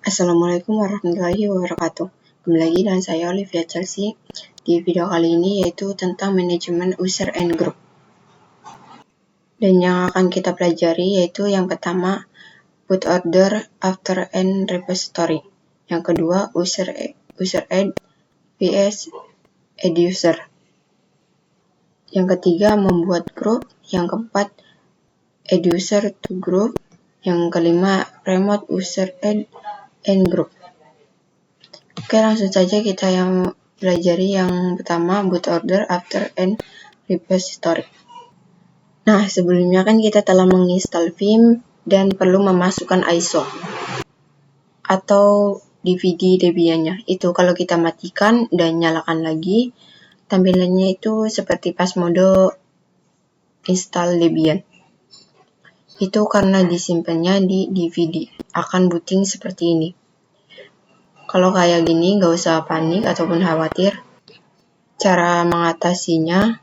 Assalamualaikum warahmatullahi wabarakatuh. Kembali lagi dengan saya Olivia Chelsea di video kali ini, yaitu tentang manajemen user and group. Dan yang akan kita pelajari yaitu yang pertama, put order after end repository. Yang kedua, user add vs add user. Yang ketiga, membuat group. Yang keempat, add user to group. Yang kelima, remote user add and group. Oke, langsung saja kita yang pelajari yang pertama, boot order after end repository. Nah, sebelumnya kan kita telah menginstal Vim dan perlu memasukkan ISO atau DVD Debian-nya. Itu kalau kita matikan dan nyalakan lagi, tampilannya itu seperti pas mode install Debian. Itu karena disimpannya di DVD, akan booting seperti ini. Kalau kayak gini nggak usah panik ataupun khawatir. Cara mengatasinya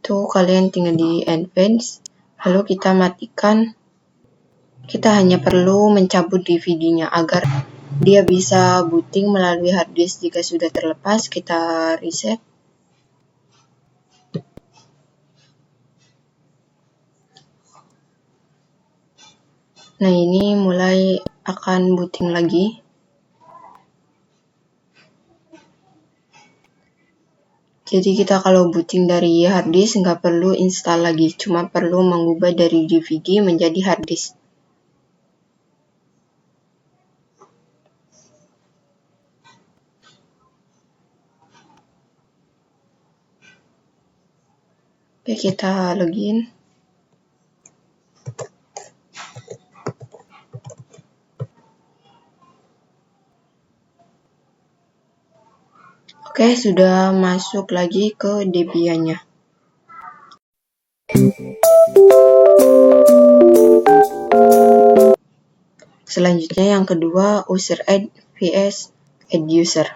tuh kalian tinggal di advance, lalu kita matikan. Kita hanya perlu mencabut DVD-nya agar dia bisa booting melalui hard disk. Jika sudah terlepas, kita reset. Nah, ini mulai akan booting lagi. Jadi kita kalau booting dari hard disk nggak perlu install lagi, cuma perlu mengubah dari DVD menjadi hard disk. Oke, kita login. Oke, sudah masuk lagi ke Debian-nya. Selanjutnya yang kedua, user add vs add user.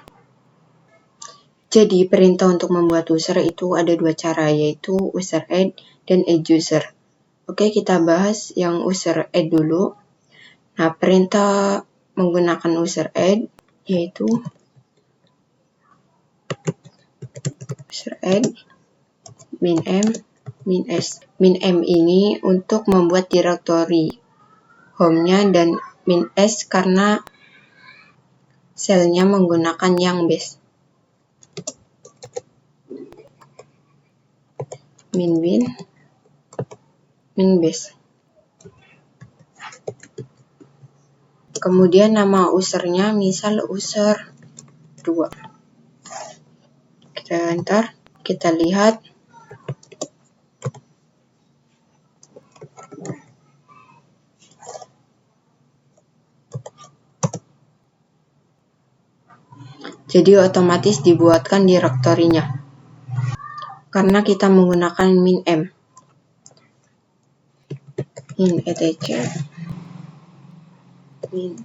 Jadi perintah untuk membuat user itu ada dua cara, yaitu user add dan add user. Oke, kita bahas yang user add dulu. Nah, perintah menggunakan user add yaitu user add min m min s. Min m ini untuk membuat direktori home-nya dan min s karena selnya menggunakan yang base. Min bin min base. Kemudian nama usernya misal user 2. Kita enter, kita lihat. Jadi otomatis dibuatkan direktorinya. Karena kita menggunakan min m. Min etc. Min.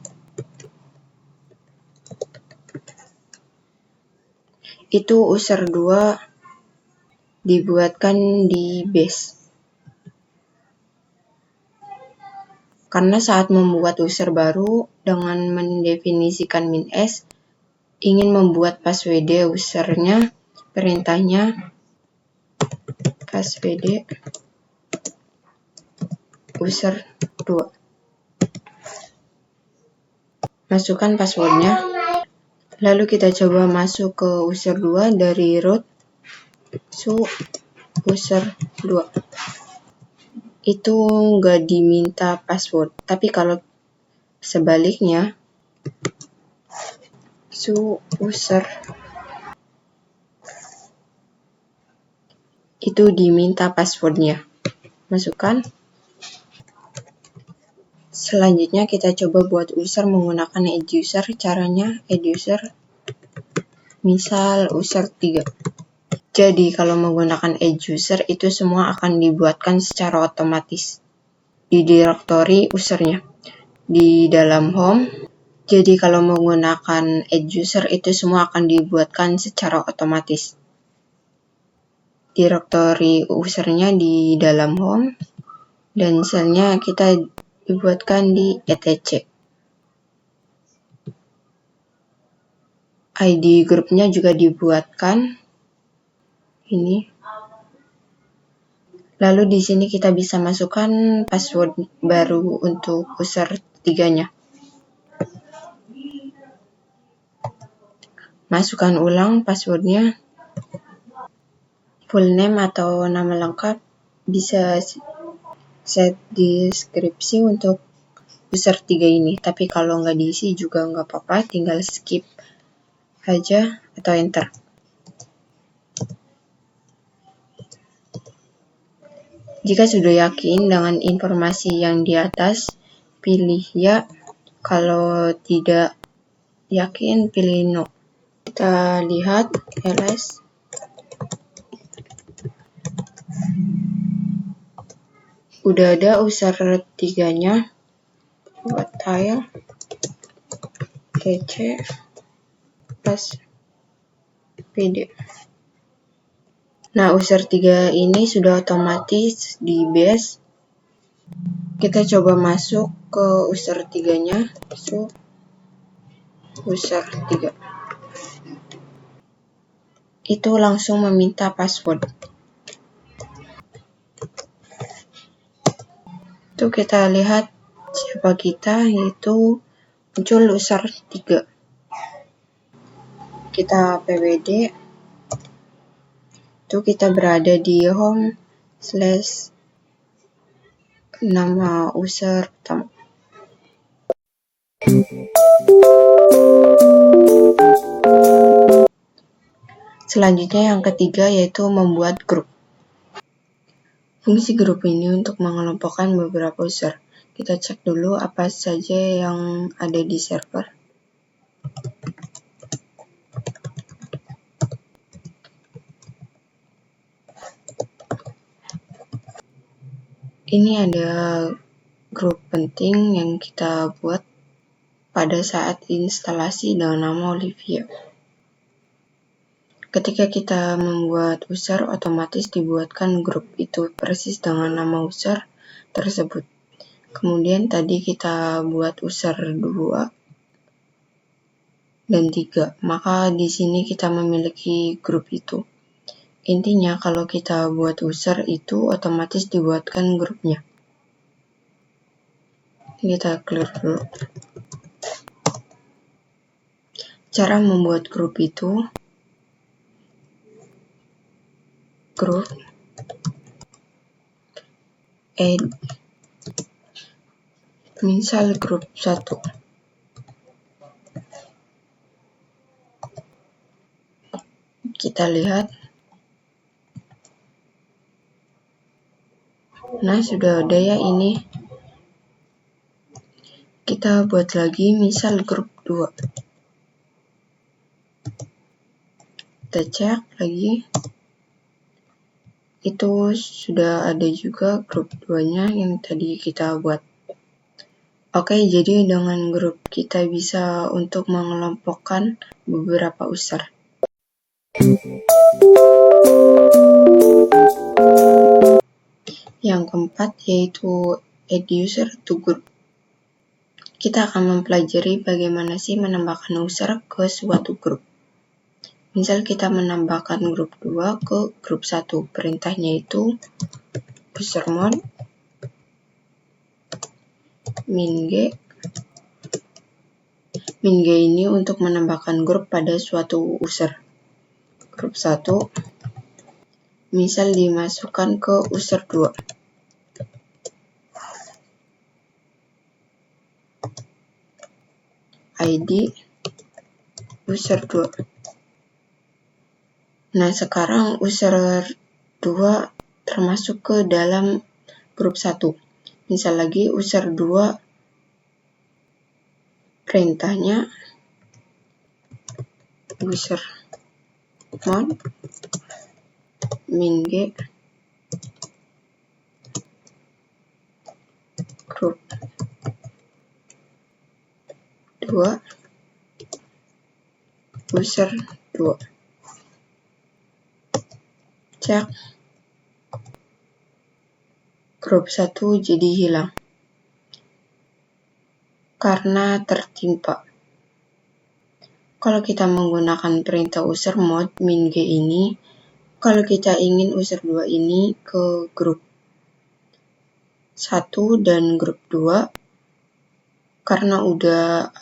Itu user 2 dibuatkan di base. Karena saat membuat user baru dengan mendefinisikan min s, ingin membuat password usernya, perintahnya password user 2. Masukkan passwordnya. Lalu kita coba masuk ke user 2 dari root user 2. Itu nggak diminta password. Tapi kalau sebaliknya, user itu diminta passwordnya. Masukkan. Selanjutnya kita coba buat user menggunakan add user. Caranya add user misal user 3. Jadi kalau menggunakan add user itu semua akan dibuatkan secara otomatis di direktori usernya di dalam home. Jadi kalau menggunakan add user itu semua akan dibuatkan secara otomatis. Direktori usernya di dalam home dan selnya kita dibuatkan di etc. ID grupnya juga dibuatkan ini. Lalu di sini kita bisa masukkan password baru untuk user 3-nya. Masukkan ulang passwordnya, full name atau nama lengkap, bisa set deskripsi untuk user 3 ini. Tapi kalau nggak diisi juga nggak apa-apa, tinggal skip aja atau enter. Jika sudah yakin dengan informasi yang di atas, pilih ya. Kalau tidak yakin, pilih no. Kita lihat ls. Udah ada user 3-nya. Buat tile tc plus pd. Nah, user 3 ini sudah otomatis di base. Kita coba masuk ke user 3-nya. So, user 3. Itu langsung meminta password. Itu kita lihat siapa kita, yaitu muncul user 3. Kita pwd. Itu kita berada di home / nama user pertama. Selanjutnya yang ketiga yaitu membuat grup. Fungsi grup ini untuk mengelompokkan beberapa user. Kita cek dulu apa saja yang ada di server. Ini ada grup penting yang kita buat pada saat instalasi dengan nama Olivia. Ketika kita membuat user, otomatis dibuatkan grup itu persis dengan nama user tersebut. Kemudian tadi kita buat user 2 dan 3, maka di sini kita memiliki grup itu. Intinya kalau kita buat user itu otomatis dibuatkan grupnya. Kita clear dulu. Cara membuat grup itu, grup add, misal grup 1. Kita lihat. Nah, sudah ada ya ini. Kita buat lagi misal grup 2. Kita cek lagi. Itu sudah ada juga grup 2-nya yang tadi kita buat. Oke, jadi dengan grup kita bisa untuk mengelompokkan beberapa user. Yang keempat yaitu add user to group. Kita akan mempelajari bagaimana sih menambahkan user ke suatu grup. Misal kita menambahkan grup 2 ke grup 1. Perintahnya itu usermon min-g. Min-g ini untuk menambahkan grup pada suatu user. Grup 1 misal dimasukkan ke user 2. ID user 2. Nah, sekarang user 2 termasuk ke dalam grup 1. Misal lagi user 2 perintahnya usermon min-g grup 2 user 2. Cek. Grup 1 jadi hilang. karena tertimpa. Kalau kita menggunakan perintah user mode min G ini, kalau kita ingin user 2 ini ke grup 1 dan grup 2, karena udah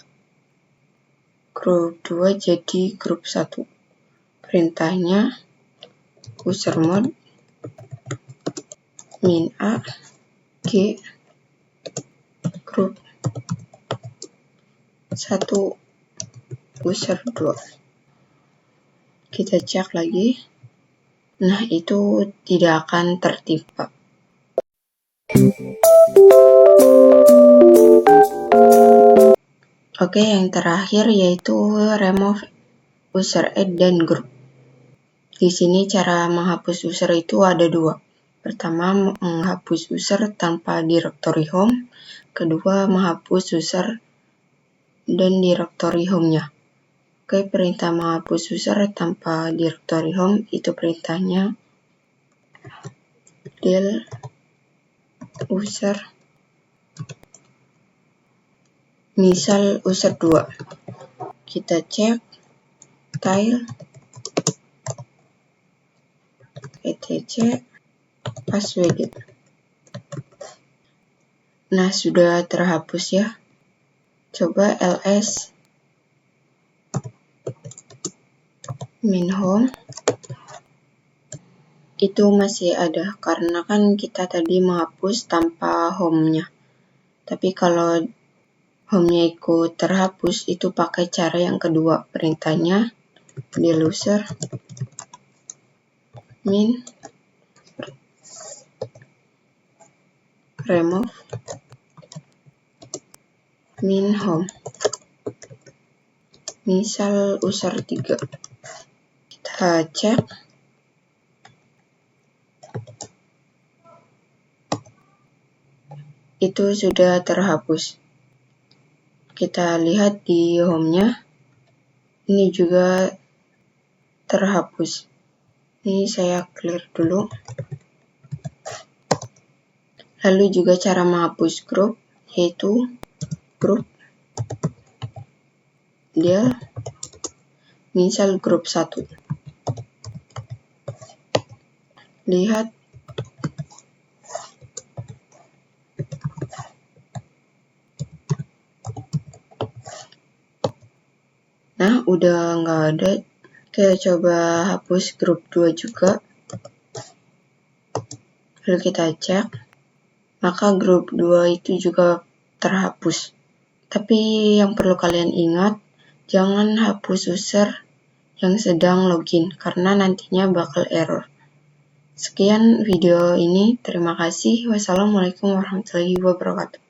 grup 2 jadi grup 1. Perintahnya user mode min A G grup 1 user 2. Kita cek lagi. Nah, itu tidak akan tertimpa. Oke, yang terakhir yaitu remove user add dan group. Di sini cara menghapus user itu ada dua. Pertama, menghapus user tanpa directory home. Kedua, menghapus user dan directory home-nya. Oke, perintah menghapus user tanpa directory home itu perintahnya del user, misal user 2. Kita cek tile etc password. Nah, sudah terhapus ya. Coba ls min home itu masih ada karena kan kita tadi menghapus tanpa home-nya. Tapi kalau home-nya ikut terhapus itu pakai cara yang kedua. Perintahnya del user min remove min home, misal user 3. Kita cek. Itu sudah terhapus. Kita lihat di home-nya. Ini juga terhapus. Ini saya clear dulu. Lalu juga cara menghapus grup, yaitu grup del misal grup 1. Lihat. Nah, udah nggak ada. Kita coba hapus grup 2 juga. Lalu kita cek. Maka grup 2 itu juga terhapus. Tapi yang perlu kalian ingat, jangan hapus user yang sedang login, karena nantinya bakal error. Sekian video ini. Terima kasih. Wassalamualaikum warahmatullahi wabarakatuh.